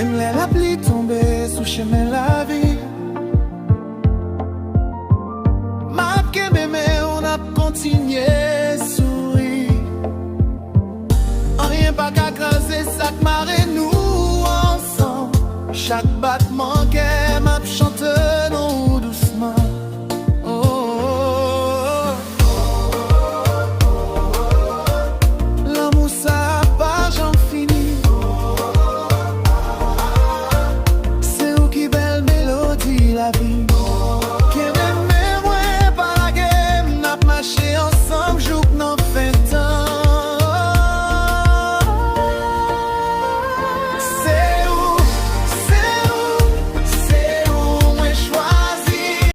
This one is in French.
Même la pluie tombée sous chemin la vie. Ma mémé, on a continué sourire. Rien pas qu'à creuser, sac marée nous ensemble. Chaque battement qu'elle m'a chanté non doucement. L'amour ça pas j'en finis. C'est où qui belle mélodie la vie.